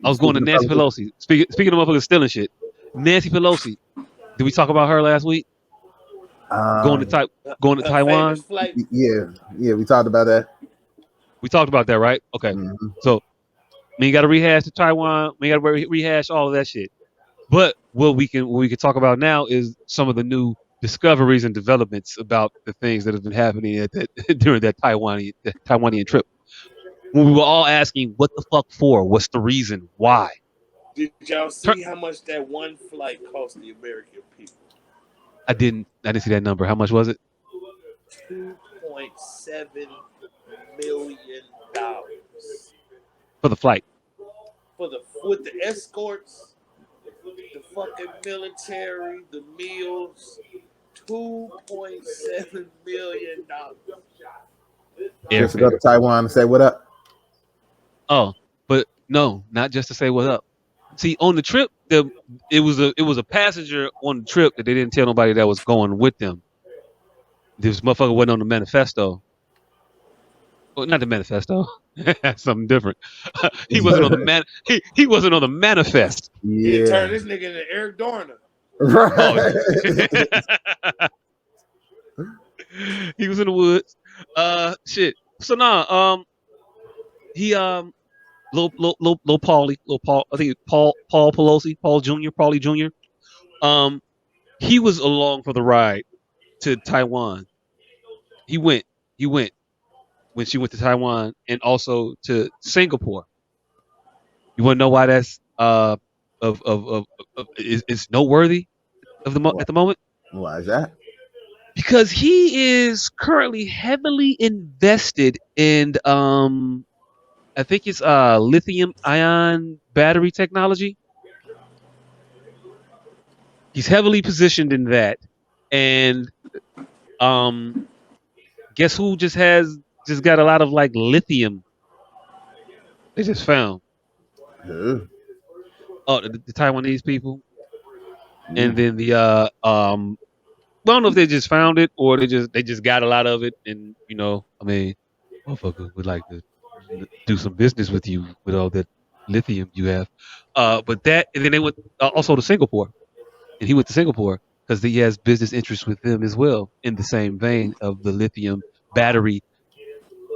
I was going to Nancy Pelosi. Speaking of motherfuckers stealing shit, Nancy Pelosi. Did we talk about her last week? Going to going to Her famous Taiwan. flight. Yeah, we talked about that. We talked about that, right? Okay. Mm-hmm. So we ain't got to rehash the Taiwan. We got to rehash all of that shit. But what we can talk about now is some of the new discoveries and developments about the things that have been happening at that during that Taiwanian trip. When we were all asking, what the fuck for? What's the reason? Why? Did y'all see how much that one flight cost the American people? I didn't see that number. How much was it? $2.7 million For the flight. with the escorts, the fucking military, the meals. $2.7 million. Just to go to Taiwan and say what up. Oh, but no, not just to say what up. See, on the trip, it was a passenger on the trip that they didn't tell nobody that was going with them. This motherfucker wasn't on the manifesto. Well, not the manifesto. That's something different. He wasn't on the he wasn't on the manifest. He Yeah. turned this nigga into Eric Dorner. Right. He was in the woods. Shit. So nah, he Lil Paulie, I think Paul Pelosi, Paul Jr., Paulie Jr. He was along for the ride to Taiwan. He went when she went to Taiwan and also to Singapore. You want to know why that's is noteworthy at the moment? Why is that? Because he is currently heavily invested in I think it's lithium ion battery technology. He's heavily positioned in that, and guess who just got a lot of like lithium? They just found. Who? Oh, the Taiwanese people, and then the I don't know if they just found it or they just got a lot of it, and I mean, motherfucker would like to do some business with you with all that lithium you have. But that, and then they went also to Singapore, and he went to Singapore because he has business interests with them as well, in the same vein of the lithium battery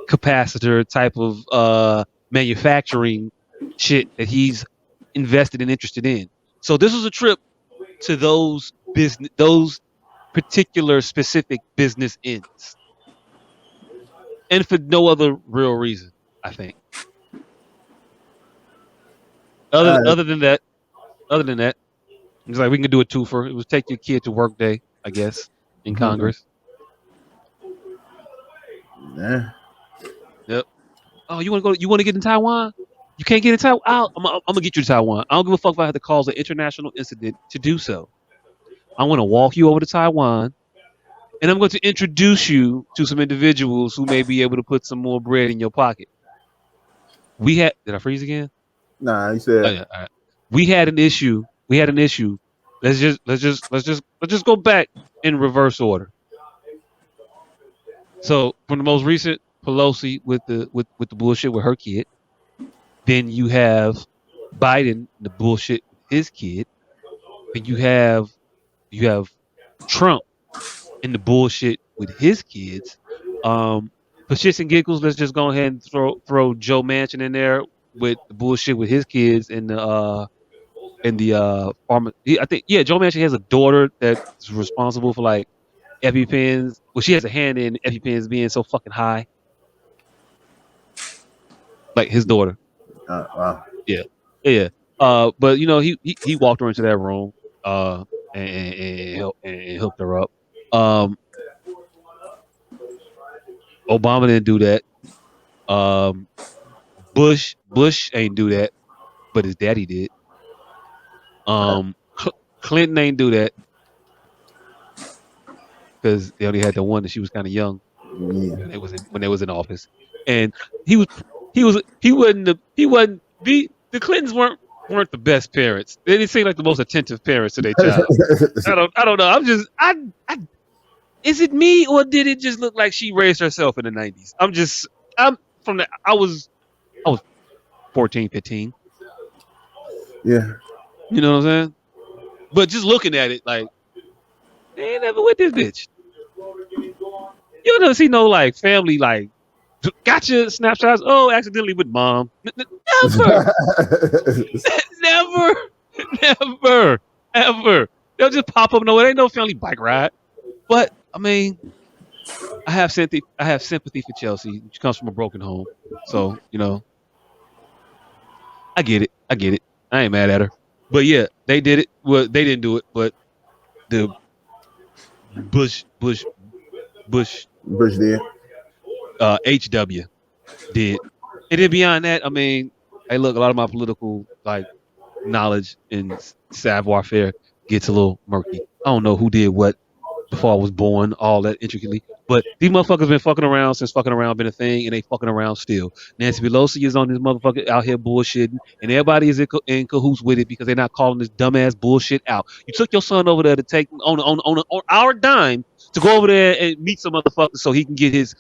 capacitor type of manufacturing shit that he's invested and interested in. So this was a trip to those particular specific business ends, and for no other real reason, I think. Other than that, it's like we can do a twofer. It was take your kid to work day, I guess, in Congress. Yeah. Yep. Oh, you want to go? You want to get in Taiwan? You can't get in Taiwan. I'm gonna get you to Taiwan. I don't give a fuck if I have to cause an international incident to do so. I want to walk you over to Taiwan, and I'm going to introduce you to some individuals who may be able to put some more bread in your pocket. Did I freeze again? Nah, you said. Oh, yeah, all right. We had an issue. Let's just go back in reverse order. So from the most recent, Pelosi with the bullshit with her kid. Then you have Biden, the bullshit with his kid. Then you have Trump in the bullshit with his kids. For shits and giggles, let's just go ahead and throw Joe Manchin in there with the bullshit with his kids and the farmer. I think Joe Manchin has a daughter that's responsible for like EpiPens. Well, she has a hand in EpiPens being so fucking high. Like his daughter. Wow. Yeah. But he walked her into that room and hooked her up. Obama didn't do that. Bush ain't do that, but his daddy did. Clinton ain't do that because they only had the one that she was kind of young when they was in office, and the Clintons weren't the best parents. They didn't seem like the most attentive parents to their child. I don't know. Is it me or did it just look like she raised herself in the 90s? I was 14, 15. Yeah. You know what I'm saying? But just looking at it, like, they ain't never with this bitch. You never see no like family like gotcha snapshots. Oh, accidentally with mom. Never, never, never, ever. They'll just pop up nowhere. Ain't no family bike ride. But I mean, I have sympathy. I have sympathy for Chelsea. She comes from a broken home, so I get it. I get it. I ain't mad at her. But yeah, they did it. Well, they didn't do it, but the Bush, Bush did. HW did. And then beyond that, I mean, hey, look, a lot of my political like knowledge and savoir faire gets a little murky. I don't know who did what before I was born, all that intricately. But these motherfuckers been fucking around since fucking around been a thing, and they fucking around still. Nancy Pelosi is on this motherfucker out here bullshitting, and everybody is in cahoots with it because they're not calling this dumbass bullshit out. You took your son over there to take on our dime to go over there and meet some motherfuckers so he can get his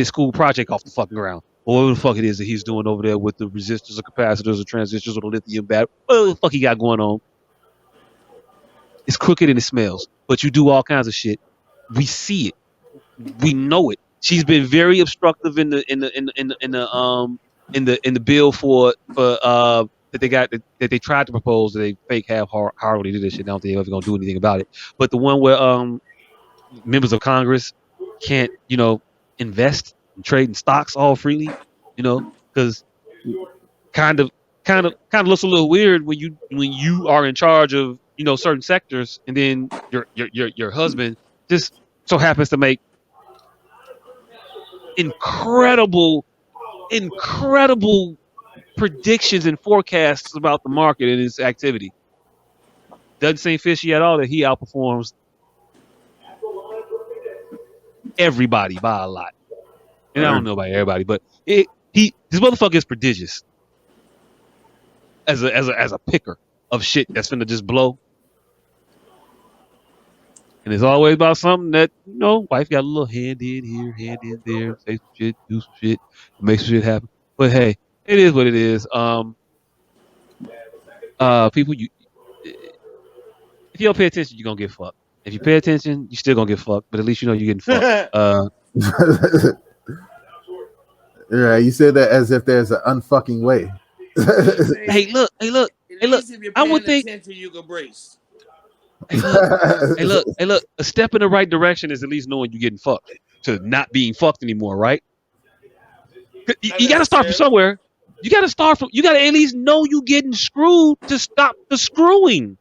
school project off the fucking ground. Or whatever the fuck it is that he's doing over there with the resistors or capacitors or transistors or the lithium battery. Whatever the fuck he got going on. It's crooked and it smells, but you do all kinds of shit. We see it, we know it. She's been very obstructive in the bill for that they tried to propose that they fake have horribly did this shit. I don't think they're ever gonna do anything about it. But the one where members of Congress can't invest and trade in stocks all freely, because kind of looks a little weird when you are in charge of certain sectors, and then your husband just so happens to make incredible predictions and forecasts about the market and its activity. Doesn't seem fishy at all that he outperforms everybody by a lot. And I don't know about everybody, but this motherfucker is prodigious as a picker of shit that's finna just blow. And it's always about something that, wife got a little hand in here, hand in there, say some shit, do some shit, make some shit happen. But hey, it is what it is. People, if you don't pay attention, you're gonna get fucked. If you pay attention, you're still gonna get fucked, but at least you're getting fucked. Yeah, you said that as if there's an unfucking way. Hey, look. If you're I would think attention, you can brace. Hey, look. A step in the right direction is at least knowing you're getting fucked to not being fucked anymore, right? You got to start from somewhere. You got to at least know you getting screwed to stop the screwing.